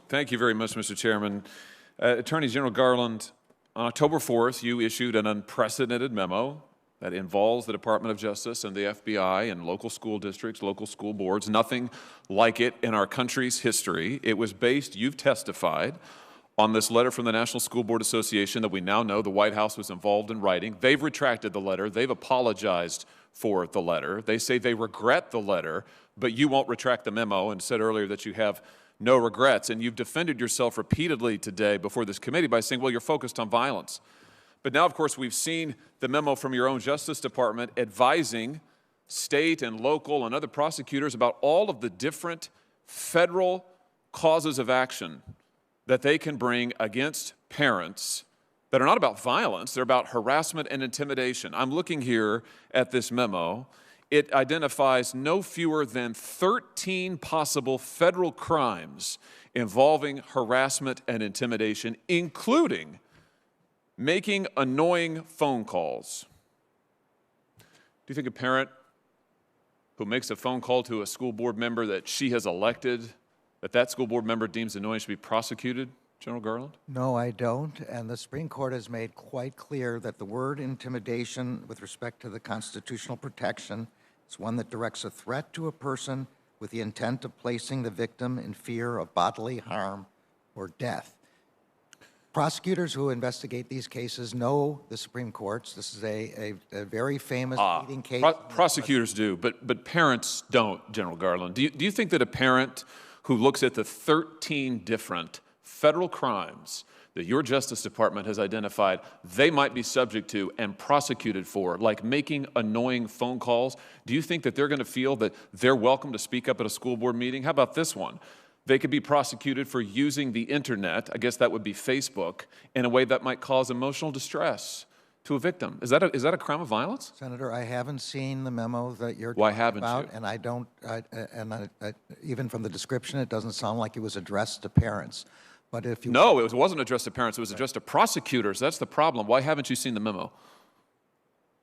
Thank you very much, Mr. Chairman. Attorney General Garland, on October 4th, you issued an unprecedented memo that involves the Department of Justice and the FBI and local school districts, local school boards, nothing like it in our country's history. It was based, you've testified, on this letter from the National School Board Association that we now know the White House was involved in writing. They've retracted the letter. They've apologized for the letter. They say they regret the letter, but you won't retract the memo and said earlier that you have no regrets. And you've defended yourself repeatedly today before this committee by saying, well, you're focused on violence. But now, of course, we've seen the memo from your own Justice Department advising state and local and other prosecutors about all of the different federal causes of action that they can bring against parents that are not about violence, they're about harassment and intimidation. I'm looking here at this memo. It identifies no fewer than 13 possible federal crimes involving harassment and intimidation, including making annoying phone calls. Do you think a parent who makes a phone call to a school board member that she has elected, that school board member deems annoying, should be prosecuted, General Garland? No, I don't. And the Supreme Court has made quite clear that the word intimidation with respect to the constitutional protection is one that directs a threat to a person with the intent of placing the victim in fear of bodily harm or death. Prosecutors who investigate these cases know the Supreme Court's. This is a very famous leading case. Prosecutors do, but parents don't, General Garland. Do you think that a parent who looks at the 13 different federal crimes that your Justice Department has identified they might be subject to and prosecuted for, like making annoying phone calls, do you think that they're going to feel that they're welcome to speak up at a school board meeting? How about this one? They could be prosecuted for using the internet, I guess that would be Facebook, in a way that might cause emotional distress to a victim. Is that a crime of violence? Senator, I haven't seen the memo that you're Why talking haven't about, you? and I don't, even from the description, it doesn't sound like it was addressed to parents. But if you No, it wasn't addressed to parents. It was addressed to prosecutors. That's the problem. Why haven't you seen the memo?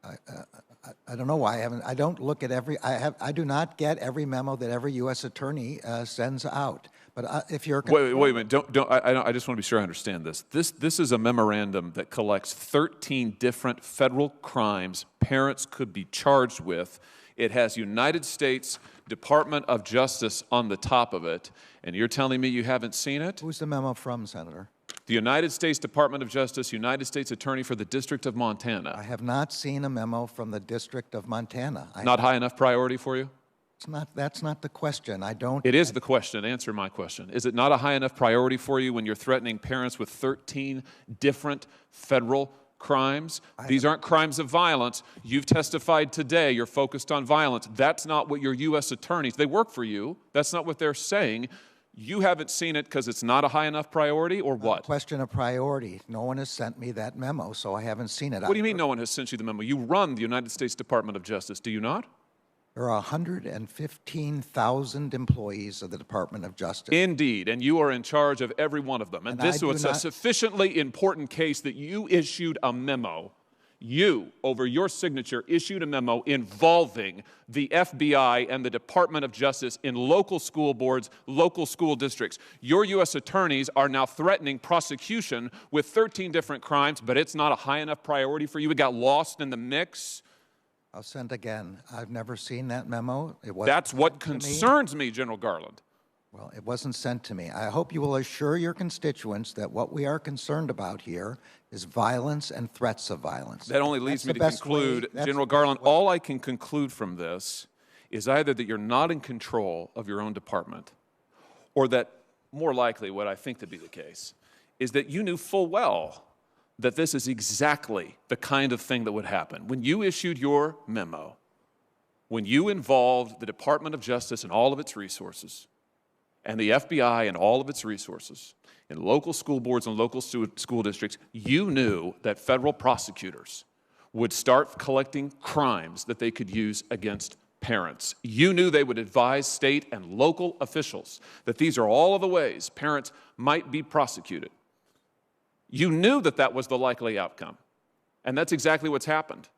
I don't know why I haven't. I don't look at every. I do not get every memo that every U.S. attorney sends out. But if you're wait a minute. Don't. I just want to be sure I understand this. This is a memorandum that collects 13 different federal crimes parents could be charged with. It has United States Department of Justice on the top of it, and you're telling me you haven't seen it? Who's the memo from, Senator? The United States Department of Justice, United States Attorney for the District of Montana. I have not seen a memo from the District of Montana. Not high enough priority for you? It's not. That's not the question. I don't. It is the question. Answer my question. Is it not a high enough priority for you when you're threatening parents with 13 different federal crimes? These aren't crimes of violence. You've testified today you're focused on violence. That's not what your U.S. attorneys, they work for you. That's not what they're saying. You haven't seen it because it's not a high enough priority, or what? Question of priority. No one has sent me that memo, so I haven't seen it. What do you mean no one has sent you the memo? You run the United States Department of Justice, do you not? There are 115,000 employees of the Department of Justice. Indeed, and you are in charge of every one of them. And this was a sufficiently important case that you issued a memo. You, over your signature, issued a memo involving the FBI and the Department of Justice in local school boards, local school districts. Your U.S. attorneys are now threatening prosecution with 13 different crimes, but it's not a high enough priority for you. It got lost in the mix. I'll send again. I've never seen that memo. That's what concerns me, General Garland. Well, it wasn't sent to me. I hope you will assure your constituents that what we are concerned about here is violence and threats of violence. That only leads me to conclude, General Garland, all I can conclude from this is either that you're not in control of your own department, or that, more likely, what I think to be the case, is that you knew full well that this is exactly the kind of thing that would happen. When you issued your memo, when you involved the Department of Justice and all of its resources, and the FBI and all of its resources, in local school boards and local school districts, you knew that federal prosecutors would start collecting crimes that they could use against parents. You knew they would advise state and local officials that these are all of the ways parents might be prosecuted. You knew that that was the likely outcome, and that's exactly what's happened.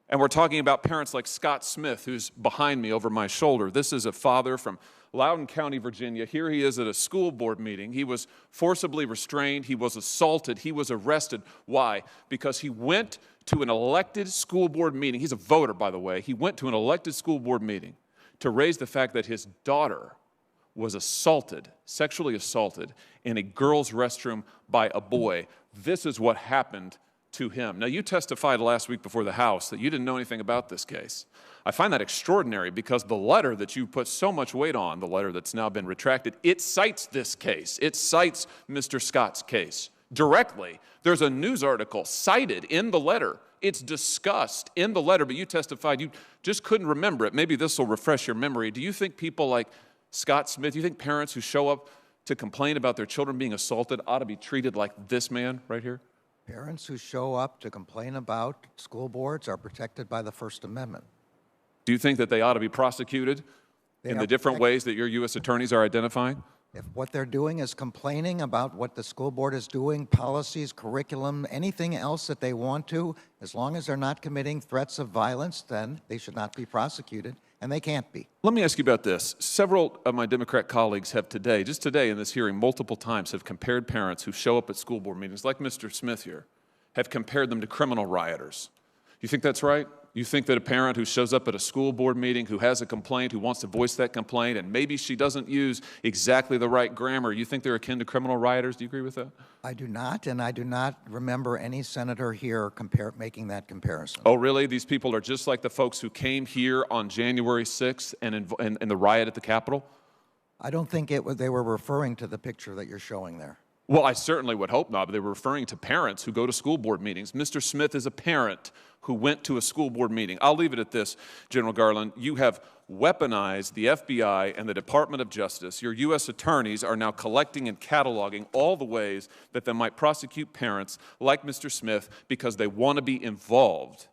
And we're talking about parents like Scott Smith, who's behind me over my shoulder. This is a father from Loudoun County, Virginia. Here he is at a school board meeting. He was forcibly restrained. He was assaulted. He was arrested. Why? Because he went to an elected school board meeting. He's a voter, by the way. He went to an elected school board meeting to raise the fact that his daughter was assaulted, sexually assaulted, in a girl's restroom by a boy. This is what happened to him. Now, you testified last week before the House that you didn't know anything about this case. I find that extraordinary because the letter that you put so much weight on, the letter that's now been retracted, it cites this case. It cites Mr. Scott's case directly. There's a news article cited in the letter. It's discussed in the letter, but you testified you just couldn't remember it. Maybe this will refresh your memory. Do you think people like Scott Smith, do you think parents who show up to complain about their children being assaulted ought to be treated like this man right here? Parents who show up to complain about school boards are protected by the First Amendment. Do you think that they ought to be prosecuted in the different ways that your U.S. attorneys are identifying? If what they're doing is complaining about what the school board is doing, policies, curriculum, anything else that they want to, as long as they're not committing threats of violence, then they should not be prosecuted, and they can't be. Let me ask you about this. Several of my Democrat colleagues have today, just today in this hearing, multiple times have compared parents who show up at school board meetings, like Mr. Smith here, have compared them to criminal rioters. You think that's right? You think that a parent who shows up at a school board meeting, who has a complaint, who wants to voice that complaint, and maybe she doesn't use exactly the right grammar, you think they're akin to criminal rioters? Do you agree with that? I do not, and I do not remember any senator here making that comparison. Oh, really? These people are just like the folks who came here on January 6th and in the riot at the Capitol? I don't think they were referring to the picture that you're showing there. Well, I certainly would hope not, but they were referring to parents who go to school board meetings. Mr. Smith is a parent who went to a school board meeting. I'll leave it at this, General Garland. You have weaponized the FBI and the Department of Justice. Your U.S. attorneys are now collecting and cataloging all the ways that they might prosecute parents like Mr. Smith because they want to be involved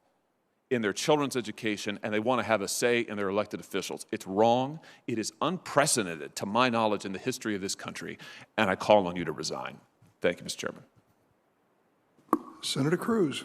in their children's education and they want to have a say in their elected officials. It's wrong. It is unprecedented, to my knowledge, in the history of this country, and I call on you to resign. Thank you, Mr. Chairman. Senator Cruz.